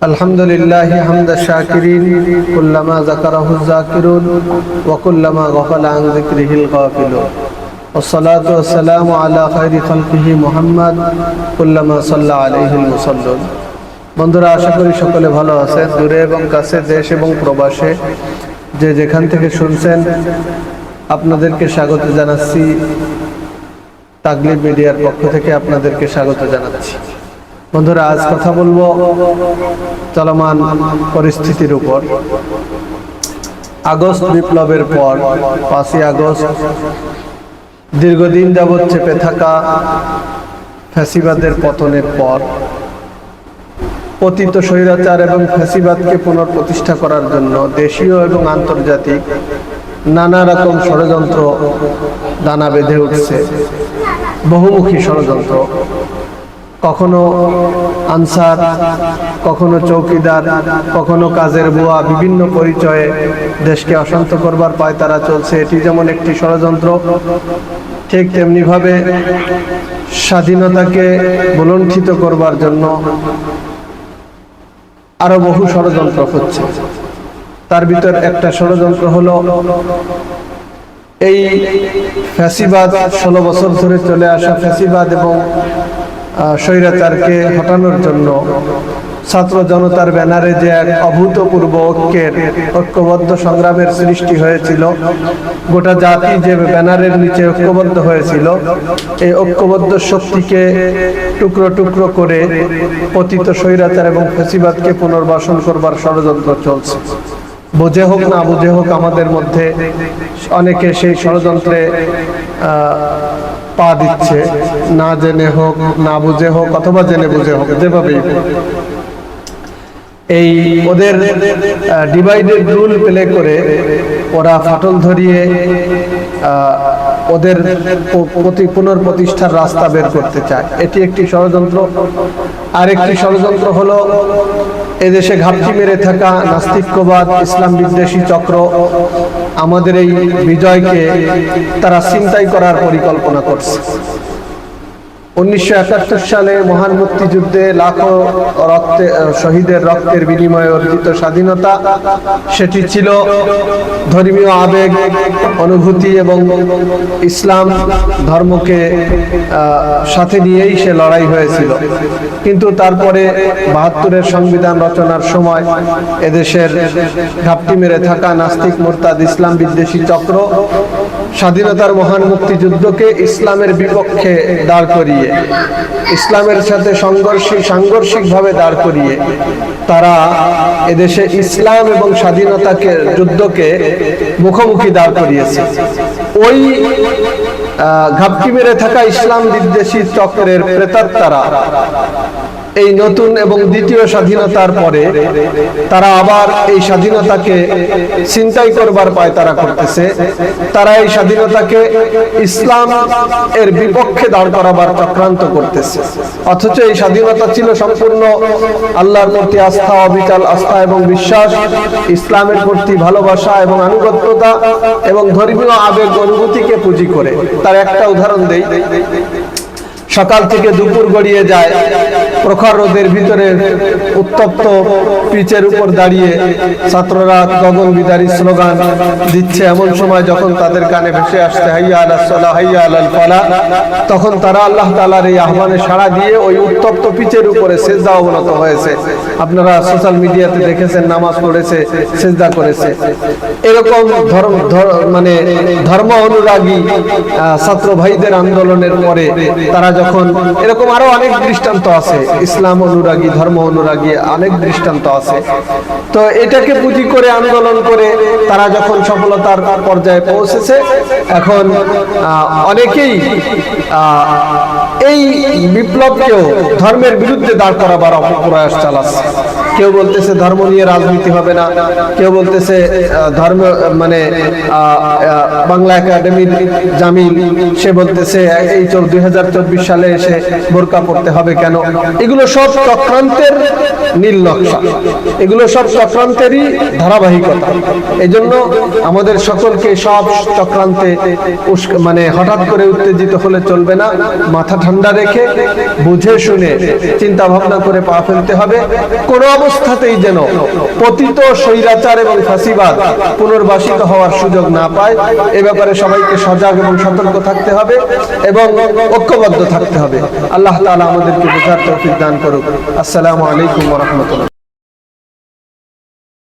الحمد لله حمد الشاكرين كلما ذكره الذاكرون وكلما غفل عن ذكره الغافلون والصلاة والسلام على خير خلقه محمد كلما صلى عليه المصلون। বন্ধুরা, আশা করি সকলে ভালো আছেন। দূরে এবং কাছে, দেশ এবং প্রবাসে যে যেখান থেকে শুনছেন আপনাদেরকে স্বাগত জানাচ্ছি। তাগলিব মিডিয়ার পক্ষ থেকে আপনাদেরকে স্বাগত জানাচ্ছি। বন্ধুরা, আজ কথা বলবো চলমান পরিস্থিতির উপর। আগস্ট বিপ্লবের পর 5ই আগস্ট দীর্ঘদিন যাবৎ চেপে থাকা ফ্যাসিবাদের পতনের পর পতিত স্বৈরাচার এবং ফ্যাসিবাদকে পুনঃপ্রতিষ্ঠা করার জন্য দেশীয় এবং আন্তর্জাতিক নানা রকম ষড়যন্ত্র দানা বেঁধে উঠছে। বহুমুখী ষড়যন্ত্র, কখনো আনসার, কখনো চৌকিদার, কখনো কাজের বুয়া, বিভিন্ন পরিচয়ে দেশকে অশান্ত করবার পায়তারা চলছে। এটি যেমন একটি ষড়যন্ত্র, ঠিক তেমনি ভাবে স্বাধীনতাকে বুলণ্ঠিত করবার জন্য আরো বহু ষড়যন্ত্র হচ্ছে। তার ভিতর একটা ষড়যন্ত্র হলো এই ফ্যাসিবাদ, 16 বছর ধরে চলে আসা ফ্যাসিবাদ এবং স্বৈরাচারকে হটানোর জন্য ছাত্র জনতার ব্যানারে যে এক অভূতপূর্ব ঐক্যবদ্ধ সংগ্রামের সৃষ্টি হয়েছিল, গোটা জাতি যে ব্যানারের নিচে ঐক্যবদ্ধ হয়েছিল, এই ঐক্যবদ্ধ শক্তিকে টুকরো টুকরো করে পতিত স্বৈরাচার এবং ফ্যাসিবাদকে পুনর্বাসন করবার ষড়যন্ত্র চলছে। বুঝে হোক না বুঝে হোক, আমাদের মধ্যে অনেকে সেই ষড়যন্ত্রে পা দিচ্ছে। না জেনে হোক, না বুঝে হোক, অথবা জেনে বুঝে হোক, যেভাবেই এই ওদের ডিভাইডেড রুল প্লে করে ওরা ফাটল ধরিয়ে ওদের পুনঃপ্রতিষ্ঠার রাস্তা বের করতে চায়। এটি একটি ষড়যন্ত্র। আরেকটি ষড়যন্ত্র হলো এদেশে ঘাপটি মেরে থাকা নাস্তিক্যবাদ, ইসলাম বিদ্বেষী চক্র আমাদের এই বিজয়কে তারা ছিনতাই করার পরিকল্পনা করছে। 1971 সালে মহান মুক্তিযুদ্ধে লাখো শহীদের রক্তের বিনিময়ে অর্জিত স্বাধীনতা, সেটি ছিল ধর্মীয় আবেগ, অনুভূতি এবং ইসলাম ধর্মকে সাথে নিয়েই সে লড়াই হয়েছিল। কিন্তু তারপরে 72-এর সংবিধান রচনার সময় এদেশের ঘাপটি মেরে থাকা নাস্তিক, মুরতাদ, ইসলাম বিদ্বেষী চক্র স্বাধীনতার মহান মুক্তিযুদ্ধকে ইসলামের বিপক্ষে দাঁড় করিয়ে, ইসলামের সাথে সাংঘর্ষিকভাবে দাঁড় করিয়ে তারা এদেশে ইসলাম এবং স্বাধীনতাকে যুদ্ধকে মুখোমুখি দাঁড় করিয়েছে। ওই ঘাপটি মেরে থাকা ইসলাম বিদ্বেষী চক্রের প্রেতাত্মারা এই নতুন এবং দ্বিতীয় স্বাধীনতার পরে তারা আবার এই স্বাধীনতাকে ছিনতাই করবার পায়তারা করতেছে। তারা এই স্বাধীনতাকে ইসলাম এর বিপক্ষে দাঁড় করাবার চক্রান্ত করতেছে। অথচ এই স্বাধীনতা ছিল সম্পূর্ণ আল্লাহর প্রতি আস্থা, অবিচল আস্থা এবং বিশ্বাস, ইসলামের প্রতি ভালোবাসা এবং আনুগত্যতা এবং ধর্মীয় আবেগ অনুভূতিকে পুঁজি করে। তার একটা উদাহরণ দেই। সকাল থেকে দুপুর গড়িয়ে যায়, প্রখর রোদের ভিতরে উত্তপ্ত পিচের উপর দাঁড়িয়ে ছাত্ররা গগন বিদারী স্লোগান দিচ্ছে। এমন সময় যখন তাদের কানে ভেসে আসছে হাইয়া আলাস সালাহ, হাইয়া আলাল ফালাহ, তখন তারা আল্লাহ তাআলার এই আহ্বানে সাড়া দিয়ে ওই উত্তপ্ত পিচের উপরে সিজদা অবনত হয়েছে। আপনারা সোশ্যাল মিডিয়াতে দেখেছেন, নামাজ পড়েছে, সিজদা করেছে। এরকম ধর্ম অনুরাগী ছাত্র ভাইদের আন্দোলনের পরে তারা যখন, এরকম আরো অনেক দৃষ্টান্ত আছে, ইসলাম অনুরাগী, ধর্ম অনুরাগী অনেক দৃষ্টান্ত আছে। তো এটাকে পুঁজি করে আন্দোলন করে তারা যখন সফলতার পর্যায়ে পৌঁছেছে, এখন অনেকেই এই বিপ্লবকেও ধর্মের বিরুদ্ধে দাঁড় করাবার অপপ্রয়াস চালাচ্ছে। কেউ বলতেছে ধর্ম নিয়ে রাজনীতি হবে না, কেউ বলতেছে ধর্ম বাংলা একাডেমির জামিল, সে বলতেছে এই 2024 সালে এসে বোরকা পড়তে হবে কেন। এগুলো সব চক্রান্তের নীল নকশা, এগুলো সব চক্রান্তেরই ধারাবাহিকতা। এই জন্য আমাদের সকলকে সব চক্রান্তে হঠাৎ করে উত্তেজিত হলে চলবে না। মাথা ঠান্ডা রেখে বুঝে শুনে চিন্তা ভাবনা করে পা ফেলতে হবে। কোনো অবস্থাতেই যেন পতিত স্বৈরাচার এবং ফাঁসিবাদ পুনর্বাসিত হওয়ার সুযোগ না পায়, এ ব্যাপারে সবাইকে সজাগ এবং সতর্ক থাকতে হবে এবং ঐক্যবদ্ধ থাকতে হবে। আল্লাহ তাআলা আমাদেরকে বোঝার তৌফিক দান করুক। আসসালামু আলাইকুম ওয়া রাহমাতুল্লাহ।